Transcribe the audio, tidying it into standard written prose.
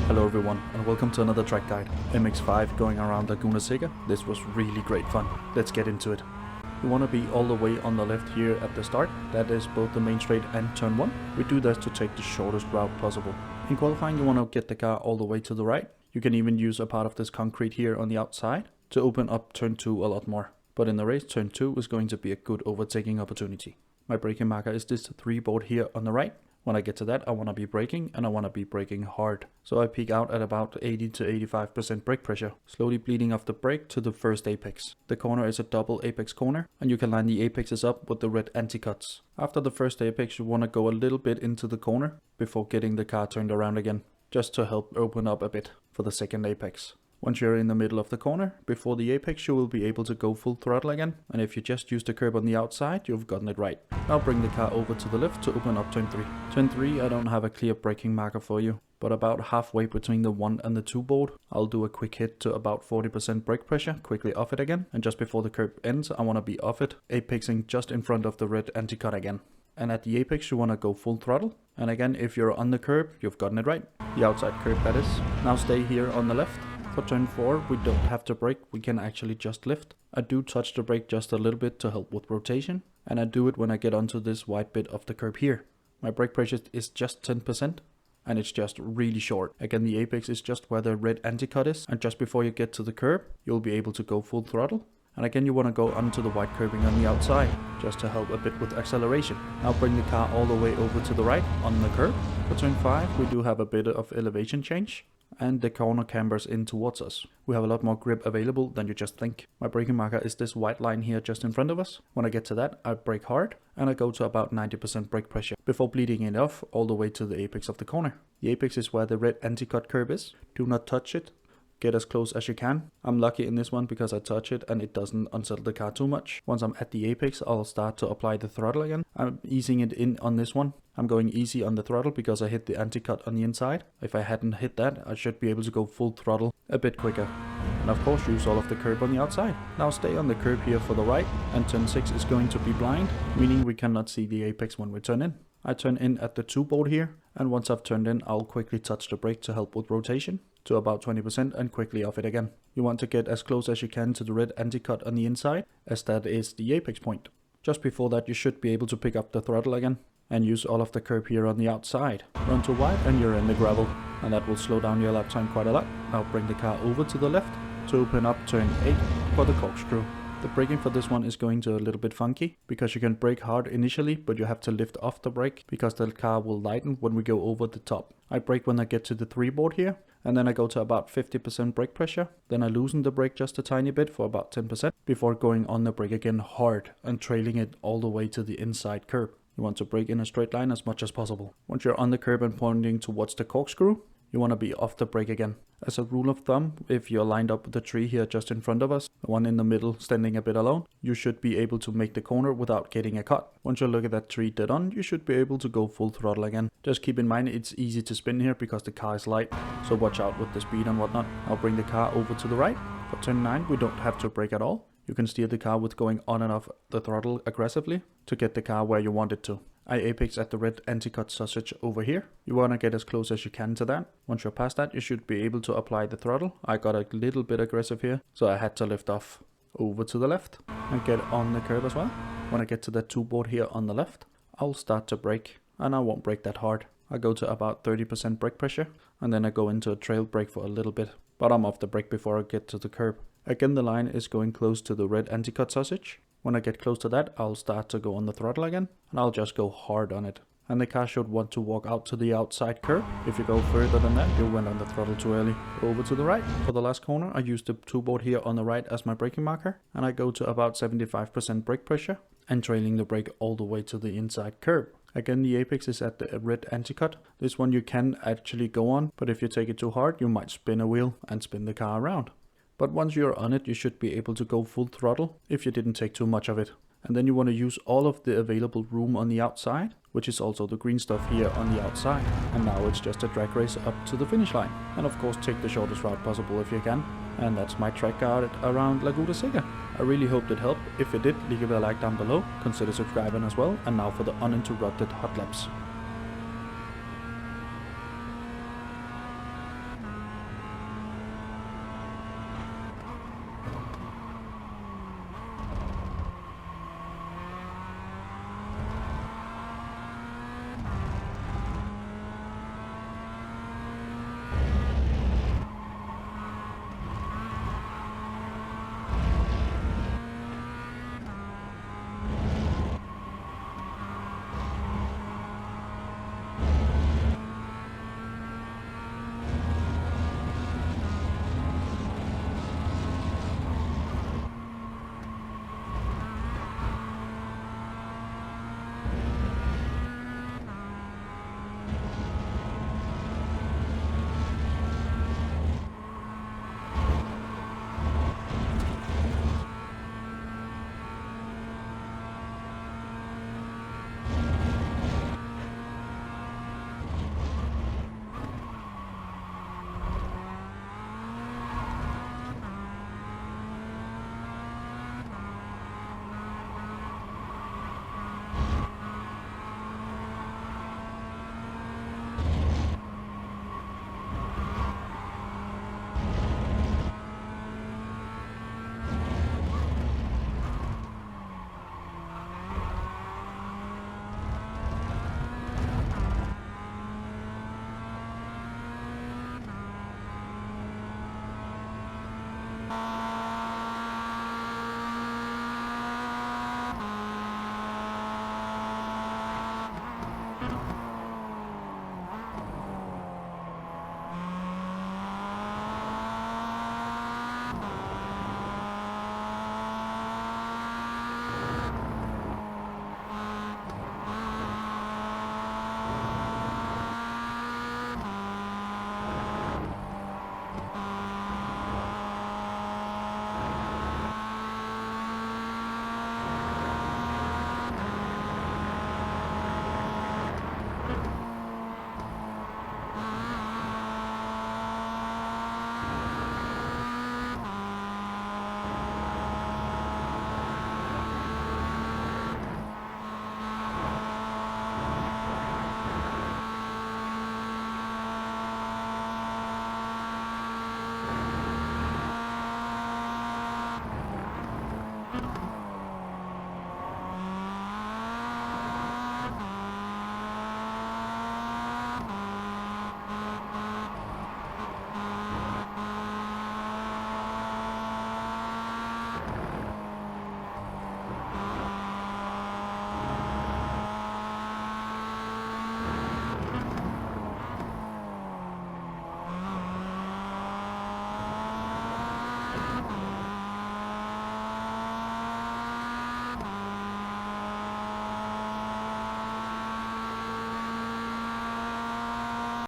Hello everyone and welcome to another track guide. MX5 going around Laguna Seca. This was really great fun. Let's get into it. You want to be all the way on the left here at the start. That is both the main straight and turn 1. We do this to take the shortest route possible. In qualifying you want to get the car all the way to the right. You can even use a part of this concrete here on the outside to open up turn 2 a lot more. But in the race turn 2 is going to be a good overtaking opportunity. My braking marker is this 3 board here on the right. When I get to that, I want to be braking and I want to be braking hard. So I peak out at about 80 to 85% brake pressure, slowly bleeding off the brake to the first apex. The corner is a double apex corner and you can line the apexes up with the red anti-cuts. After the first apex, you want to go a little bit into the corner before getting the car turned around again, just to help open up a bit for the second apex. Once you're in the middle of the corner, before the apex, you will be able to go full throttle again. And if you just use the curb on the outside, you've gotten it right. Now bring the car over to the left to open up turn 3. Turn 3, I don't have a clear braking marker for you, but about halfway between the 1 and the 2 board, I'll do a quick hit to about 40% brake pressure, quickly off it again. And just before the curb ends, I want to be off it, apexing just in front of the red anti-cut again. And at the apex, you want to go full throttle. And again, if you're on the curb, you've gotten it right. The outside curb, that is. Now stay here on the left. For turn 4, we don't have to brake, we can actually just lift. I do touch the brake just a little bit to help with rotation, and I do it when I get onto this white bit of the curb here. My brake pressure is just 10%, and it's just really short. Again, the apex is just where the red anti-cut is, and just before you get to the curb, you'll be able to go full throttle. And again, you want to go onto the white curbing on the outside, just to help a bit with acceleration. Now bring the car all the way over to the right on the curb. For turn 5, we do have a bit of elevation change. And the corner cambers in towards us. We have a lot more grip available than you just think. My braking marker is this white line here just in front of us. When I get to that, I brake hard and I go to about 90% brake pressure before bleeding it off all the way to the apex of the corner. The apex is where the red anti-cut curb is. Do not touch it. Get as close as you can. I'm lucky in this one because I touch it and it doesn't unsettle the car too much. Once I'm at the apex, I'll start to apply the throttle again. I'm easing it in on this one. I'm going easy on the throttle because I hit the anti-cut on the inside. If I hadn't hit that, I should be able to go full throttle a bit quicker. And of course use all of the curb on the outside. Now stay on the curb here for the right, and turn 6 is going to be blind, meaning we cannot see the apex when we turn in. I turn in at the 2 board here, and once I've turned in, I'll quickly touch the brake to help with rotation to about 20% and quickly off it again. You want to get as close as you can to the red anti-cut on the inside, as that is the apex point. Just before that, you should be able to pick up the throttle again and use all of the curb here on the outside. Run to wide and you're in the gravel, and that will slow down your lap time quite a lot. Now bring the car over to the left to open up turn 8 for the corkscrew. The braking for this one is going to a little bit funky because you can brake hard initially, but you have to lift off the brake because the car will lighten when we go over the top. I brake when I get to the 3 board here, and then I go to about 50% brake pressure. Then I loosen the brake just a tiny bit for about 10% before going on the brake again hard and trailing it all the way to the inside curb. You want to brake in a straight line as much as possible. Once you're on the curb and pointing towards the corkscrew, you want to be off the brake again. As a rule of thumb, if you're lined up with the tree here just in front of us, the one in the middle standing a bit alone, you should be able to make the corner without getting a cut. Once you look at that tree dead on, you should be able to go full throttle again. Just keep in mind it's easy to spin here because the car is light, so watch out with the speed and whatnot. I'll bring the car over to the right. For turn 9, we don't have to brake at all. You can steer the car with going on and off the throttle aggressively to get the car where you want it to. I apex at the red anti-cut sausage over here. You want to get as close as you can to that. Once you're past that, you should be able to apply the throttle. I got a little bit aggressive here, so I had to lift off over to the left and get on the curb as well. When I get to the 2 board here on the left, I'll start to brake, and I won't brake that hard. I go to about 30% brake pressure, and then I go into a trail brake for a little bit, but I'm off the brake before I get to the curb. Again, the line is going close to the red anti-cut sausage. When I get close to that, I'll start to go on the throttle again, and I'll just go hard on it. And the car should want to walk out to the outside curb. If you go further than that, you went on the throttle too early. Over to the right. For the last corner, I use the 2 board here on the right as my braking marker, and I go to about 75% brake pressure and trailing the brake all the way to the inside curb. Again, the apex is at the red anti-cut. This one you can actually go on, but if you take it too hard, you might spin a wheel and spin the car around. But once you're on it, you should be able to go full throttle if you didn't take too much of it. And then you want to use all of the available room on the outside, which is also the green stuff here on the outside. And now it's just a drag race up to the finish line. And of course take the shortest route possible if you can. And that's my track guide around Laguna Seca. I really hope it helped. If it did, leave a like down below, consider subscribing as well. And now for the uninterrupted hot laps.